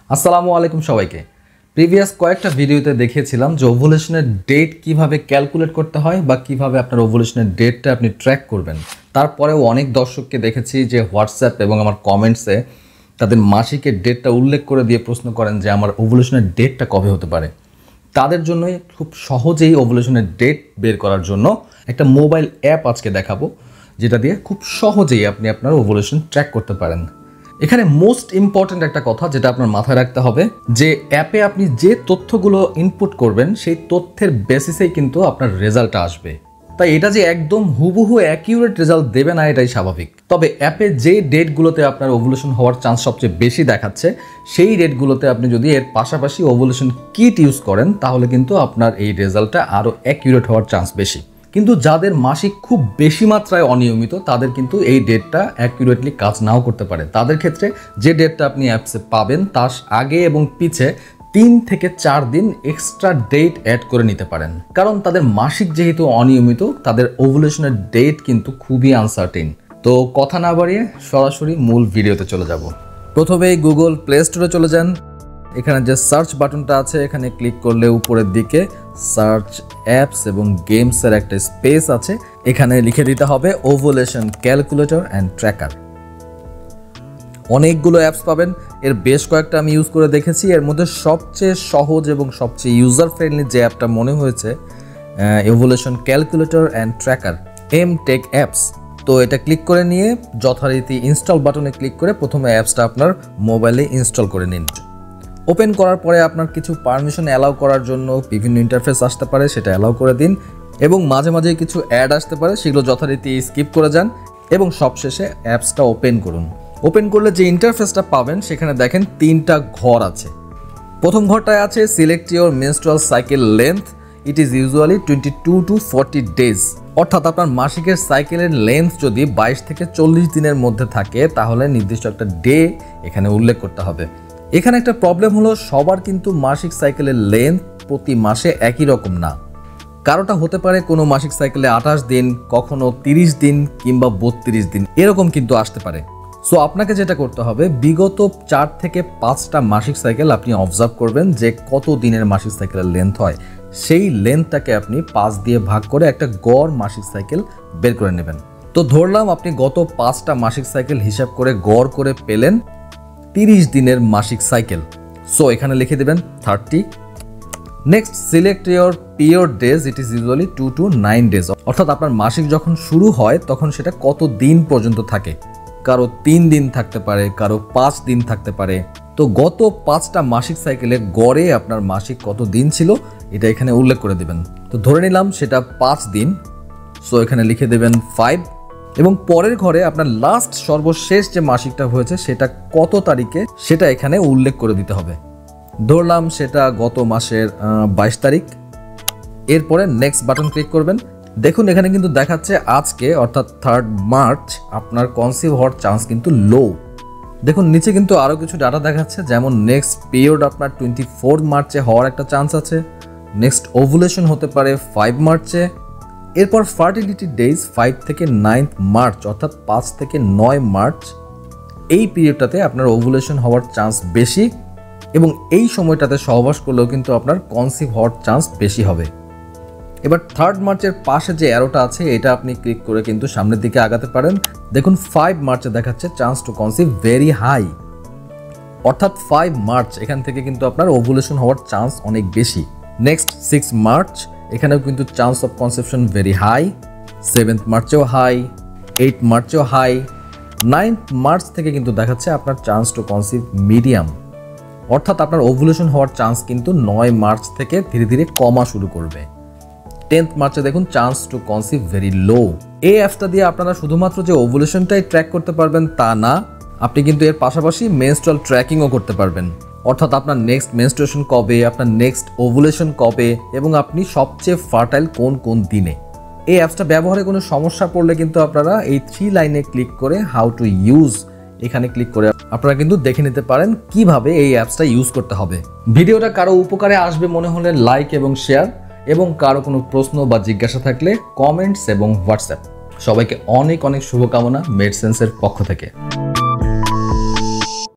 আসসালামু আলাইকুম সবাইকে। প্রিভিয়াস কয়েকটা ভিডিওতে দেখিয়েছিলাম যে ওভুলেশনের ডেট কিভাবে ক্যালকুলেট করতে হয় বা কিভাবে আপনার ওভুলেশনের ডেটটা আপনি ট্র্যাক করবেন। তারপরেও অনেক দর্শককে দেখেছি যে হোয়াটসঅ্যাপ এবং আমার কমেন্টসে তাদের মাসিকের ডেটটা উল্লেখ করে দিয়ে প্রশ্ন করেন যে আমার ওভুলেশনের ডেটটা কবে হতে পারে। তাদের জন্য খুব সহজেই ওভুলেশনের ডেট বের করার জন্য একটা মোবাইল অ্যাপ আজকে দেখাবো, যেটা দিয়ে খুব সহজেই আপনি আপনার ওভুলেশন ট্র্যাক করতে পারেন। এখানে মোস্ট ইম্পর্ট্যান্ট একটা কথা যেটা আপনার মাথায় রাখতে হবে, যে অ্যাপে আপনি যে তথ্যগুলো ইনপুট করবেন সেই তথ্যের বেসিসেই কিন্তু আপনার রেজাল্টটা আসবে। তাই এটা যে একদম হুবহু অ্যাকিউরেট রেজাল্ট দেবে না, এটাই স্বাভাবিক। তবে অ্যাপে যে ডেটগুলোতে আপনার ওভুলেশন হওয়ার চান্স সবচেয়ে বেশি দেখাচ্ছে, সেই ডেটগুলোতে আপনি যদি এর পাশাপাশি ওভুলেশন কিট ইউজ করেন তাহলে কিন্তু আপনার এই রেজাল্টটা আরও অ্যাকিউরেট হওয়ার চান্স বেশি। কিন্তু যাদের মাসিক খুব বেশি মাত্রায় অনিয়মিত তাদের কিন্তু এই ডেটটা অ্যাকিউরেটলি কাজ নাও করতে পারে। তাদের ক্ষেত্রে যে ডেটটা আপনি অ্যাপসে পাবেন তার আগে এবং পিছে 3 থেকে 4 দিন এক্সট্রা ডেট অ্যাড করে নিতে পারেন, কারণ তাদের মাসিক যেহেতু অনিয়মিত তাদের ওভুলেশনের ডেট কিন্তু খুবই আনসার্টেন। তো কথা না বাড়িয়ে সরাসরি মূল ভিডিওতে চলে যাব। প্রথমেই গুগল প্লে স্টোরে চলে যান। এখানে যে সার্চ বাটনটা আছে এখানে ক্লিক করলে উপরের দিকে সার্চ অ্যাপস এবং গেমসের একটা স্পেস আছে, এখানে লিখে দিতে হবে ওভুলেশন ক্যালকুলেটর অ্যান্ড ট্র্যাকার। অনেকগুলো অ্যাপস পাবেন, এর বেশ কয়েকটা আমি ইউজ করে দেখেছি। এর মধ্যে সবচেয়ে সহজ এবং সবচেয়ে ইউজার ফ্রেন্ডলি যে অ্যাপটা মনে হয়েছে ovulation calculator and tracker Emtech apps. তো এটা ক্লিক করে নিয়ে যথারীতি ইনস্টল বাটনে ক্লিক করে প্রথমে অ্যাপসটা আপনার মোবাইলে ইনস্টল করে নিন। ওপেন করার পরে আপনার কিছু পারমিশন অ্যালাউ করার জন্য বিভিন্ন ইন্টারফেস আসতে পারে, সেটা অ্যালাউ করে দিন। এবং মাঝে মাঝে কিছু অ্যাড আসতে পারে, সেগুলো যথারীতি স্কিপ করে যান এবং সবশেষে অ্যাপসটা ওপেন করুন। ওপেন করলে যে ইন্টারফেসটা পাবেন সেখানে দেখেন 3টা ঘর আছে। প্রথম ঘরটায় আছে select your menstrual cycle length, it is usually 22 to 40 days. অর্থাৎ আপনার মাসিকের সাইকেলের লেন্থ যদি 22 থেকে 40 দিনের মধ্যে থাকে তাহলে নির্দিষ্ট একটা ডে এখানে উল্লেখ করতে হবে। এখানে একটা প্রবলেম হলো, সবার কিন্তু মাসিক সাইকেলের লেন্থ প্রতি মাসে একই রকম না। কারোটা হতে পারে কোনো মাসিক সাইকেলে 28 দিন, কখনো 30 দিন কিংবা 32 দিন, এরকম কিন্তু আসতে পারে। সো আপনাকে যেটা করতে হবে, বিগত 4 থেকে 5টা মাসিক সাইকেল আপনি অবজার্ভ করবেন যে কত দিনের মাসিক সাইকেলের লেন্থ হয়। সেই লেন্থটাকে আপনি 5 দিয়ে ভাগ করে একটা গড় মাসিক সাইকেল বের করে নেবেন। তো ধরলাম আপনি গত 5টা মাসিক সাইকেল হিসাব করে গড় করে পেলেন 30 দিনের মাসিক সাইকেল। সো এখানে লিখে দেবেন 30। Next select your period days, it is usually 2 to 9 days. অর্থাৎ আপনার মাসিক যখন শুরু হয় তখন সেটা কত দিন পর্যন্ত থাকে। কারো 3 দিন থাকতে পারে, কারো 5 দিন থাকতে পারে। তো গত 5টা মাসিক সাইকেলে গড়ে আপনার মাসিক কত দিন ছিল এটা এখানে উল্লেখ করে দেবেন। তো ধরে নিলাম সেটা 5 দিন। সো এখানে লিখে দেবেন 5 এবং পরের ঘরে আপনার লাস্ট সর্বশেষ যে মাসিকটা হয়েছে সেটা কত তারিখে সেটা এখানে উল্লেখ করে দিতে হবে। ধরলাম সেটা গত মাসের 22 তারিখ। এরপরে নেক্সট বাটন ক্লিক করবেন। দেখুন এখানে কিন্তু দেখাচ্ছে আজকে অর্থাৎ 3 মার্চ আপনার কনসিভ হওয়ার চান্স কিন্তু লো। দেখুন নিচে কিন্তু আরও কিছু ডাটা দেখাচ্ছে, যেমন নেক্সট পিরিয়ড আপনার 24 মার্চে হওয়ার একটা চান্স আছে। নেক্সট ওভুলেশন হতে পারে 5 মার্চে। এরপর ফার্টিলিটি ডেজ 5 থেকে 9 মার্চ অর্থাৎ 5 থেকে 9 মার্চ। এই পিরিয়ডটাতে আপনার ওভুলেশন হওয়ার চান্স বেশি এবং এই সময়টাতে সহবাস করলেও কিন্তু আপনার কনসিভ হওয়ার চান্স বেশি হবে। এবার 3 মার্চের পাশে যে অ্যারোটা আছে এটা আপনি ক্লিক করে কিন্তু সামনের দিকে আগাতে পারেন। দেখুন 5 মার্চে দেখাচ্ছে chance to conceive very high, অর্থাৎ 5 মার্চ এখান থেকে কিন্তু আপনার ওভুলেশন হওয়ার চান্স অনেক বেশি। নেক্সট 6 মার্চ, এখানেও কিন্তু chance of conception very high. 7 মার্চেও হাই, 8 মার্চেও হাই। 9 মার্চ থেকে কিন্তু দেখাচ্ছে আপনার চান্স টু কনসিভ মিডিয়াম, অর্থাৎ আপনার ওভুলেশন হওয়ার চান্স কিন্তু 9 মার্চ থেকে ধীরে ধীরে কমা শুরু করবে। 10 মার্চে দেখুন chance to conceive very low. এই অ্যাপসটা দিয়ে আপনারা শুধুমাত্র যে ওভুলেশনটাই ট্র্যাক করতে পারবেন তা না, আপনি কিন্তু এর পাশাপাশি মেনস্ট্রুয়াল ট্র্যাকিংও করতে পারবেন। অর্থাৎ আপনার নেক্সট মেনস্ট্রুয়েশন কবে, আপনার নেক্সট ওভুলেশন কবে এবং আপনি সবচেয়ে ফার্টাইল কোন কোন দিনে। এই অ্যাপসটা ব্যবহারে কোনো সমস্যা পড়লে কিন্তু আপনারা এই 3 লাইনে ক্লিক করে হাউ টু ইউজ এখানে ক্লিক করে আপনারা কিন্তু দেখে নিতে পারেন কিভাবে এই অ্যাপসটা ইউজ করতে হবে। ভিডিওটা কারো উপকারে আসবে মনে হলে লাইক এবং শেয়ার, এবং কারো কোনো প্রশ্ন বা জিজ্ঞাসা থাকলে কমেন্টস এবং হোয়াটসঅ্যাপ। সবাইকে অনেক অনেক শুভকামনা মেডসেন্সের পক্ষ থেকে।